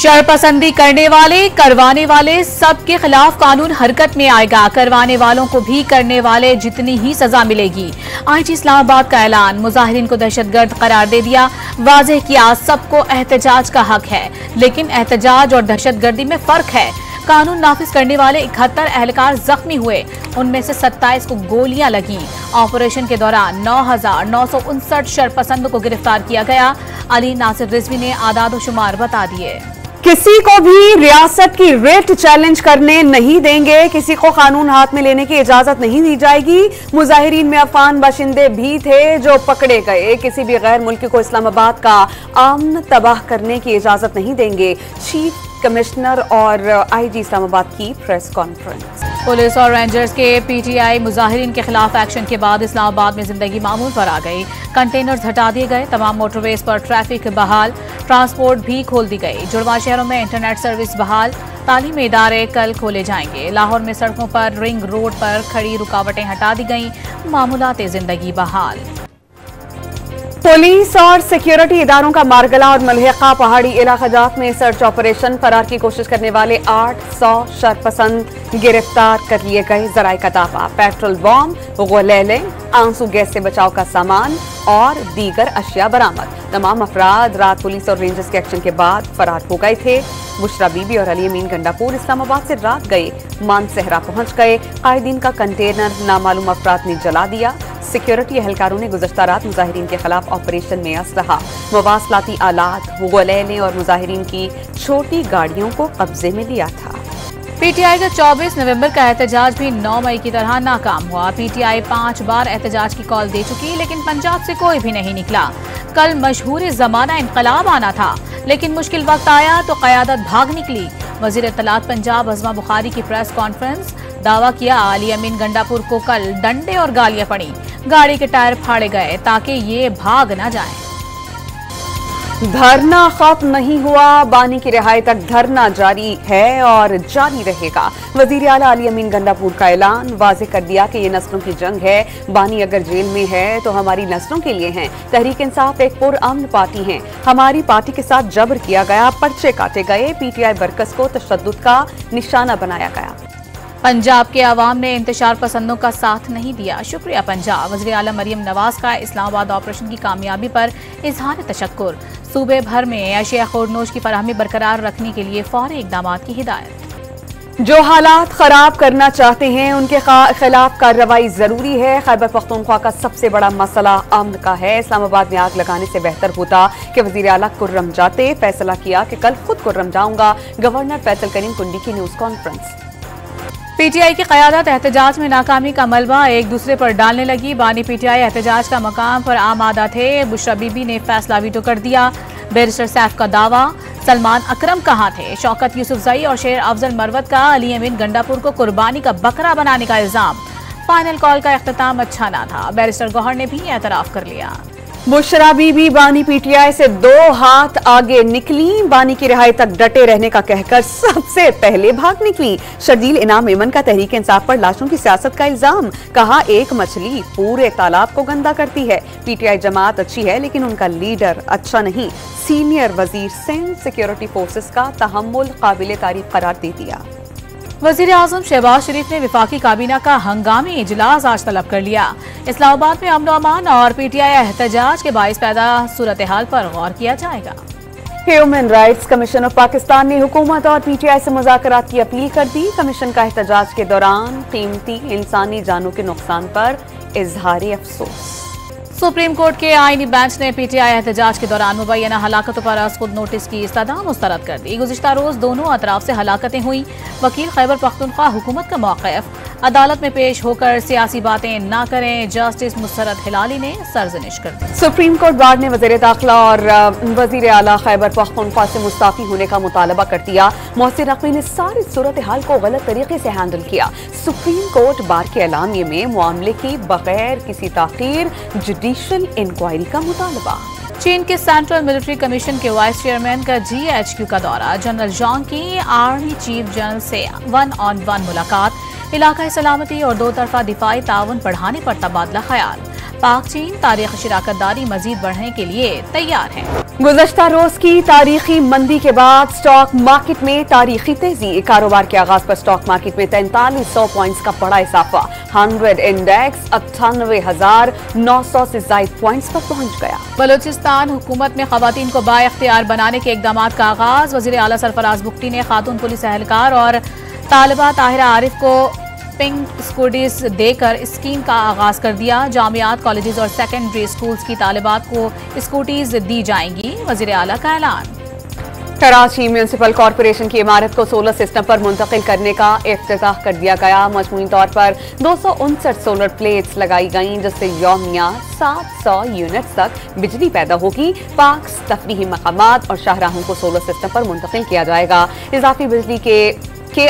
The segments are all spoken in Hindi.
शरपसंदी करने वाले, करवाने वाले सबके खिलाफ कानून हरकत में आएगा। करवाने वालों को भी करने वाले जितनी ही सजा मिलेगी। आईजी इस्लामाबाद का ऐलान, मुजाहिरीन को दहशतगर्द करार दे दिया। वाज़ेह किया, सबको एहतजाज का हक है, लेकिन एहतजाज और दहशतगर्दी में फर्क है। कानून नाफिज करने वाले 71 एहलकार जख्मी हुए, उनमें से 27 को गोलियां लगी। ऑपरेशन के दौरान 9,959 शरपसंदों को गिरफ्तार किया गया। अली नासिर रिजवी ने आदाद शुमार बता दिए। किसी को भी रियासत की रेट चैलेंज करने नहीं देंगे, किसी को कानून हाथ में लेने की इजाजत नहीं दी जाएगी। मुजाहिरीन में अफगान बाशिंदे भी थे जो पकड़े गए। किसी भी गैर मुल्की को इस्लामाबाद का अमन तबाह करने की इजाजत नहीं देंगे। चीफ कमिश्नर और आईजी इस्लामाबाद की प्रेस कॉन्फ्रेंस। पुलिस और रेंजर्स के पीटीआई मुजाहिरीन के खिलाफ एक्शन के बाद इस्लामाबाद में जिंदगी मामूल पर आ गई। कंटेनर्स हटा दिए गए, तमाम मोटरवेज पर ट्रैफिक बहाल, ट्रांसपोर्ट भी खोल दी गई। जुड़वा शहरों में इंटरनेट सर्विस बहाल, तालीमी इदारे कल खोले जाएंगे। लाहौर में सड़कों पर रिंग रोड पर खड़ी रुकावटें हटा दी गई, मामूलात जिंदगी बहाल। पुलिस और सिक्योरिटी इदारों का मारगला और मलहका पहाड़ी इलाकाजात में सर्च ऑपरेशन। फरार की कोशिश करने वाले 800 शरपसंद गिरफ्तार कर लिए गए। जराए का दावा, पेट्रोल बम, गोलेले, आंसू गैस से बचाव का सामान और दीगर अशिया बरामद। तमाम अफराद रात पुलिस और रेंजर्स के एक्शन के बाद फरार हो गए थे। बुशरा बीबी और अली अमीन गंडापुर इस्लामाबाद से रात गए, मानसहरा पहुंच गए। कायदीन का कंटेनर नामालूम अफराद ने जला दिया। सिक्योरिटी एहलकारों ने गुज़श्ता रात मुजाहिरीन के खिलाफ ऑपरेशन में असलहा, मवासलाती आलात, गोलेले और मुजाहिरीन की छोटी गाड़ियों को कब्जे में लिया था। पीटीआई का 24 नवंबर का एहतजाज भी 9 मई की तरह नाकाम हुआ। पीटीआई 5 बार एहतजाज की कॉल दे चुकी, लेकिन पंजाब से कोई भी नहीं निकला। कल मशहूर जमाना इनकलाब आना था, लेकिन मुश्किल वक्त आया तो क़यादत भाग निकली। वज़ीर इत्तलात पंजाब अज़मा बुखारी की प्रेस कॉन्फ्रेंस, दावा किया अली अमीन गंडापुर को कल डंडे और गालियां पड़ी, गाड़ी के टायर फाड़े गए ताकि ये भाग न जाए। धरना खत्म नहीं हुआ, बानी की रिहाई तक धरना जारी है और जारी रहेगा। वजीर आला अली अमीन गंडापुर का ऐलान, वाज़ेह कर दिया कि ये नस्लों की जंग है। बानी अगर जेल में है तो हमारी नस्लों के लिए है। तहरीक इंसाफ एक पुरअमन पार्टी है। हमारी पार्टी के साथ जबर किया गया, पर्चे काटे गए, पीटीआई बरकस को तशद्दुद का निशाना बनाया गया। पंजाब के अवाम ने इंतशार पसंदों का साथ नहीं दिया, शुक्रिया पंजाब। वज़ीर आला मरियम नवाज का इस्लामाबाद ऑपरेशन की कामयाबी पर इजहार तशक्कुर। सूबे भर में अशिया खुर्दनोश की फराहमी बरकरार रखने के लिए फौरी इक़दाम की हिदायत। जो हालात खराब करना चाहते हैं उनके खिलाफ कार्रवाई जरूरी है। खैबर पख्तूनख्वा का सबसे बड़ा मसला अमन का है। इस्लामाबाद में आग लगाने से बेहतर होता कि वज़ीर आला कुर्रम जाते। फैसला किया कि कल खुद कुर्रम जाऊंगा। गवर्नर फैसल करीम कुंडी की न्यूज कॉन्फ्रेंस। पीटीआई की क़यादत एहतजाज में नाकामी का मलबा एक दूसरे पर डालने लगी। बानी पीटीआई एहतजाज का मकाम पर आमादा थे। बुशरा बीबी ने फैसला वीटो कर दिया। बैरिस्टर सैफ का दावा, सलमान अकरम कहाँ थे। शौकत यूसुफजई और शेर अफजल मरवत का अली अमीन गंडापुर को कुर्बानी का बकरा बनाने का इल्जाम। फाइनल कॉल का इख्तिताम अच्छा न था, बैरिस्टर गौहर ने भी एतराफ कर लिया। बुशरा बीबी बानी पीटीआई से 2 हाथ आगे निकली। बानी की रिहाई तक डटे रहने का कहकर सबसे पहले भाग निकली। शर्जील इनाम मेमन का तहरीक इंसाफ पर लाशों की सियासत का इल्जाम। कहा एक मछली पूरे तालाब को गंदा करती है। पीटीआई जमात अच्छी है लेकिन उनका लीडर अच्छा नहीं। सीनियर वजीर सिंध सिक्योरिटी फोर्सेस का तहम्मुल काबिल तारीफ करार दे दिया। वज़ीर आज़म शहबाज शरीफ ने विफाकी काबीना का हंगामी इजलास आज तलब कर लिया। इस्लामाबाद में अमन अमान और पीटीआई एहतजाज के बाइस पैदा सूरत हाल पर गौर किया जाएगा। Human rights commission of Pakistan ने हुकूमत और पीटीआई से मुज़ाकरात की अपील कर दी। कमीशन का एहतजाज के दौरान कीमती इंसानी जानों के नुकसान पर इजहार अफसोस। सुप्रीम कोर्ट के आईनी बेंच ने पीटीआई एहतजाज के दौरान मुबैना हलाकतों पर आज खुद नोटिस की इस्तदा मुस्तरद कर दी। गुज़िश्ता रोज दोनों अतराफ से हलाकतें हुई। वकील खैबर पख्तूनख्वा हुकूमत का मौक़िफ़, अदालत में पेश होकर सियासी बातें ना करें। जस्टिस मुसरत हिलाली ने सरजनिश कर दी। सुप्रीम कोर्ट बार ने वज़ीर दाखिला और वज़ीर आला खैबर पख्तूनख्वा से मुस्ताफ़ी होने का मुतालबा कर दिया। मोहसिन नकवी ने सारी सूरत हाल को गलत तरीके से हैंडल किया। सुप्रीम कोर्ट बार के एलामिये में मामले की बगैर किसी ताख़ीर जुडिशल इंक्वायरी का मुतालबा। चीन के सेंट्रल मिलिट्री कमीशन के वाइस चेयरमैन का GHQ का दौरा। जनरल जॉन्ग की आर्मी चीफ जनरल से 1-on-1 मुलाकात। इलाकाई सलामती और 2 तरफा दिफाई ताउन बढ़ाने पर तबादला ख्याल। पाक चीन तारीख शिराकतदारी मजीद बढ़ाने के लिए तैयार है। गुज़श्ता रोज की तारीखी मंदी के बाद स्टॉक मार्केट में तारीखी तेजी। कारोबार के आगाज पर स्टॉक मार्केट में 4300 पॉइंट्स का बड़ा इजाफा। 100 इंडेक्स 98,900 से ज्यादा पॉइंट्स पर पहुंच गया। बलूचिस्तान हुकूमत में खवातीन को बाइख्तियार बनाने के इकदाम का आगाज। वजीर आला सरफराज बुख्ती ने खातून पुलिस एहलकार और तालिबा ताहिरा आरिफ को पिंक स्कूटीज देकर स्कीम का आगाज कर दिया। जामियात, कॉलेजेस और सेकेंडरी स्कूल्स की तालिबात को स्कूटीज दी जाएंगी। वजीर आला का ऐलान। कराची म्यूनिसिपल कॉरपोरेशन की इमारत को सोलर सिस्टम पर मुंतकिल करने का इफ्तिताह कर दिया गया। मजमूई तौर पर 259 सोलर प्लेट्स लगाई गईं, जिससे यौमिया 700 यूनिट्स तक बिजली पैदा होगी। पार्क्स, तफरीही मकामात और शाहराहों को सोलर सिस्टम पर मुंतकिल किया जाएगा। इजाफी बिजली के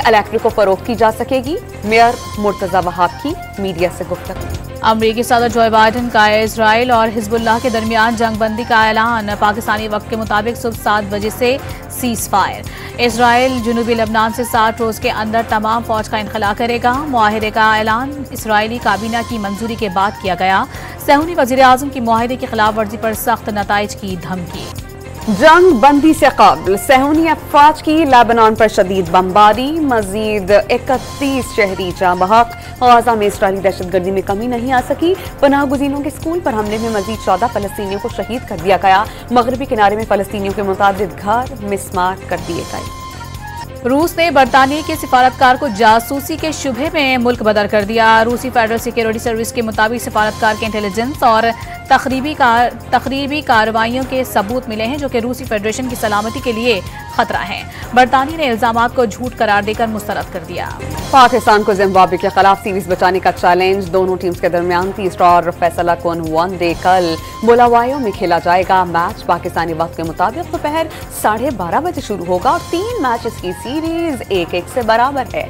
इलेक्ट्रिक को फरोख्त की जा सकेगी। मेयर मुर्तजा वहाब की मीडिया से गुफ्तगू। अमरीकी सदर जो बाइडन का इजराइल और हिजबुल्लाह के दरमियान जंगबंदी का ऐलान। पाकिस्तानी वक्त के मुताबिक सुबह 7 बजे से सीज फायर। इजराइल जुनूबी लेबनान से 60 रोज के अंदर तमाम फौज का इनखला करेगा। मुआहिदे का ऐलान इसराइली काबीना की मंजूरी के बाद किया गया। सहूनी वजीर आजम की मुआहिदे की खिलाफ वर्जी पर सख्त नताइज की धमकी। जंग बंदी से कबल सहूनी अफवाज की लेबनान पर शदीद बमबारी। मजीद 31 शहरी जाँ बहक। गाजा में इसराइली दहशतगर्दी में कमी नहीं आ सकी। पनाह गुज़ीनों के स्कूल पर हमले में मजीद 14 फलस्तीनियों को शहीद कर दिया गया। मगरबी किनारे में फलस्तीनियों के मुताबिक घर मिसमार कर दिए गए। रूस ने बरतानिया के सिफारतकार को जासूसी के शुबे में मुल्क बदर कर दिया। रूसी फेडरल सिक्योरिटी सर्विस के मुताबिक सिफारतकार के इंटेलिजेंस और तखरीबी कार्रवाइयों के सबूत मिले हैं, जो कि रूसी फेडरेशन की सलामती के लिए खतरा है। बरतानिया ने इल्जामात को झूठ करार देकर मुस्तरद कर दिया। पाकिस्तान को जिम्बाब्वे के खिलाफ सीरीज बचाने का चैलेंज। दोनों टीम्स के दरमियान तीसरा और फैसला कुन वनडे कल बुलावायो में खेला जाएगा। मैच पाकिस्तानी वक्त के मुताबिक दोपहर 12:30 बजे शुरू होगा और 3 मैचेस की सीरीज 1-1 से बराबर है।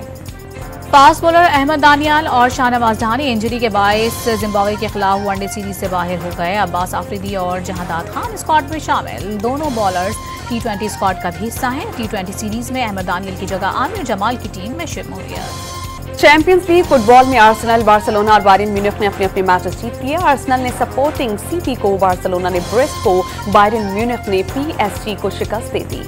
फास्ट बॉलर अहमद दानियाल और शाहनवाज जहानी इंजरी के बायस जिम्बाब्वे के खिलाफ वनडे सीरीज से बाहर हो गए। अब्बास आफरीदी और जहादात खान स्क्वाड में शामिल। दोनों बॉलर्स T20 स्क्वाड का भी हिस्सा हैं। T20 सीरीज में अहमद दानियाल की जगह आमिर जमाल की टीम में शमूलियत। चैंपियंस लीग फुटबॉल में आर्सेनल, बार्सिलोना और बायरन म्यूनिख ने अपने अपने मैचेस जीत लिए। आर्सेनल ने सपोर्टिंग CP को, बार्सिलोना ने ब्रेस्ट को, बायरन म्यूनिख ने PSG को शिकस्त दे दी।